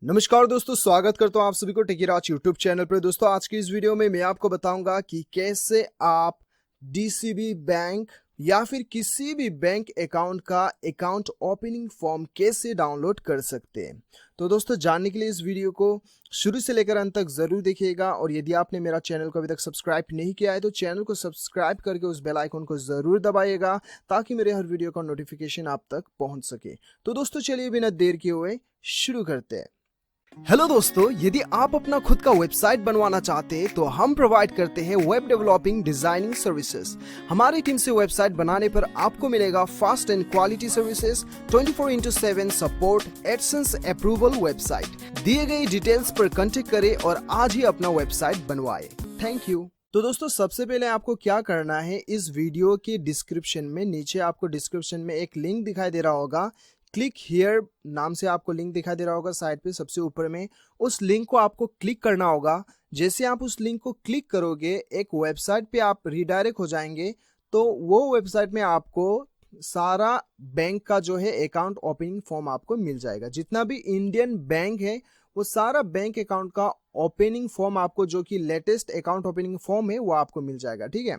नमस्कार दोस्तों, स्वागत करता हूं आप सभी को टेकीराज यूट्यूब चैनल पर। दोस्तों आज की इस वीडियो में मैं आपको बताऊंगा कि कैसे आप डीसीबी बैंक या फिर किसी भी बैंक अकाउंट का अकाउंट ओपनिंग फॉर्म कैसे डाउनलोड कर सकते हैं। तो दोस्तों जानने के लिए इस वीडियो को शुरू से लेकर अंत तक जरूर देखिएगा, और यदि आपने मेरा चैनल को अभी तक सब्सक्राइब नहीं किया है तो चैनल को सब्सक्राइब करके उस बेल आइकन को जरूर दबाइएगा ताकि मेरे हर वीडियो का नोटिफिकेशन आप तक पहुंच सके। तो दोस्तों चलिए बिना देर किए हुए शुरू करते हैं। हेलो दोस्तों, यदि आप अपना खुद का वेबसाइट बनवाना चाहते हैं तो हम प्रोवाइड करते हैं वेब डेवलपिंग डिजाइनिंग सर्विसेज। हमारी टीम से वेबसाइट बनाने पर आपको मिलेगा fast and quality services, 24/7 support, AdSense approval. Website दिए गए डिटेल्स पर कांटेक्ट करें और आज ही अपना वेबसाइट बनवाएं। Thank you. तो दोस्तों सबसे पहले आपको क्या करना है, इस वीडियो के डिस्क्रिप्शन में नीचे आपको डिस्क्रिप्शन में एक लिंक दिखाई दे रहा होगा, क्लिक हियर नाम से आपको लिंक दिखाई दे रहा होगा साइड पे सबसे ऊपर में। उस लिंक को आपको क्लिक करना होगा। जैसे आप उस लिंक को क्लिक करोगे एक वेबसाइट पे आप रिडायरेक्ट हो जाएंगे। तो वो वेबसाइट में आपको सारा बैंक का जो है अकाउंट ओपनिंग फॉर्म आपको मिल जाएगा। जितना भी इंडियन बैंक है वो सारा बैंक अकाउंट का ओपनिंग फॉर्म आपको, जो कि लेटेस्ट अकाउंट ओपनिंग फॉर्म है, वो आपको मिल जाएगा। ठीक है,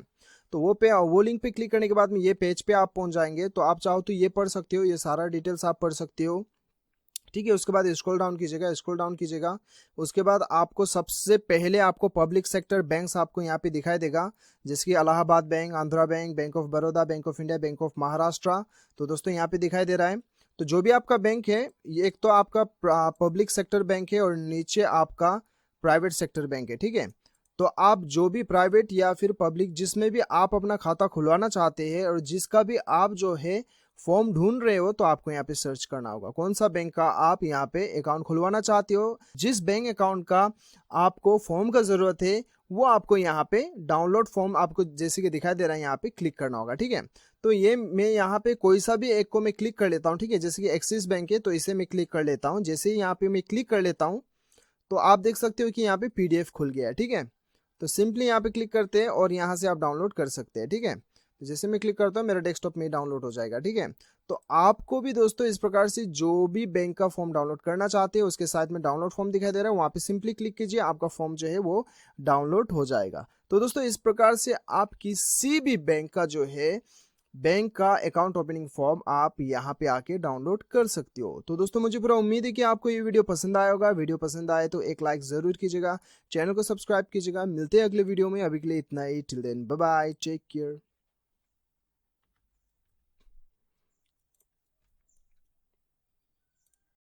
तो वो लिंक पे क्लिक करने के बाद में ये पेज पे आप पहुंच जाएंगे। तो आप चाहो तो ये पढ़ सकते हो, ये सारा डिटेल्स आप पढ़ सकते हो। ठीक है, उसके बाद स्क्रॉल डाउन कीजिएगा। उसके बाद आपको सबसे पहले आपको पब्लिक सेक्टर बैंक्स आपको यहाँ पे दिखाई देगा, जैसे कि Allahabad bank, Andhra bank, bank of Baroda, bank of India, bank of Maharashtra. तो दोस्तों यहाँ पे दिखाई दे रहा है। तो जो भी आपका बैंक है, ये एक तो आपका पब्लिक सेक्टर बैंक है और नीचे आपका प्राइवेट सेक्टर बैंक है। ठीक है, तो आप जो भी प्राइवेट या फिर पब्लिक जिसमें भी आप अपना खाता खुलवाना चाहते हैं और जिसका भी आप जो है फॉर्म ढूंढ रहे हो, तो आपको यहाँ पे सर्च करना होगा कौन सा बैंक का आप यहाँ पे अकाउंट खुलवाना चाहते हो। जिस बैंक अकाउंट का आपको फॉर्म का जरूरत है वो आपको यहाँ पे डाउनलोड फॉर्म आपको जैसे कि दिखाई दे रहा है यहाँ पे क्लिक करना होगा। ठीक है, तो ये मैं यहाँ पे कोई सा भी एक को मैं क्लिक कर लेता हूँ। ठीक है, जैसे कि एक्सिस बैंक है तो इसे मैं क्लिक कर लेता हूँ। जैसे ही यहाँ पे मैं क्लिक कर लेता हूँ तो आप देख सकते हो कि यहाँ पे PDF खुल गया है। ठीक है, तो सिंपली यहाँ पे क्लिक करते हैं और यहाँ से आप डाउनलोड कर सकते हैं। ठीक है, तो जैसे मैं क्लिक करता हूँ मेरा डेस्कटॉप में डाउनलोड हो जाएगा। ठीक है, तो आपको भी दोस्तों इस प्रकार से जो भी बैंक का फॉर्म डाउनलोड करना चाहते हैं उसके साथ में डाउनलोड फॉर्म दिखाई दे रहा है, वहाँ पे सिंपली क्लिक कीजिए, आपका फॉर्म जो है वो डाउनलोड हो जाएगा। तो दोस्तों इस प्रकार से आप किसी भी बैंक का जो है बैंक का अकाउंट ओपनिंग फॉर्म आप यहाँ पे आके डाउनलोड कर सकते हो। तो दोस्तों मुझे पूरा उम्मीद है कि आपको ये वीडियो पसंद आया होगा। वीडियो पसंद आए तो एक लाइक जरूर कीजिएगा, चैनल को सब्सक्राइब कीजिएगा। मिलते हैं अगले वीडियो में, अभी के लिए इतना ही। Till then bye bye, take care.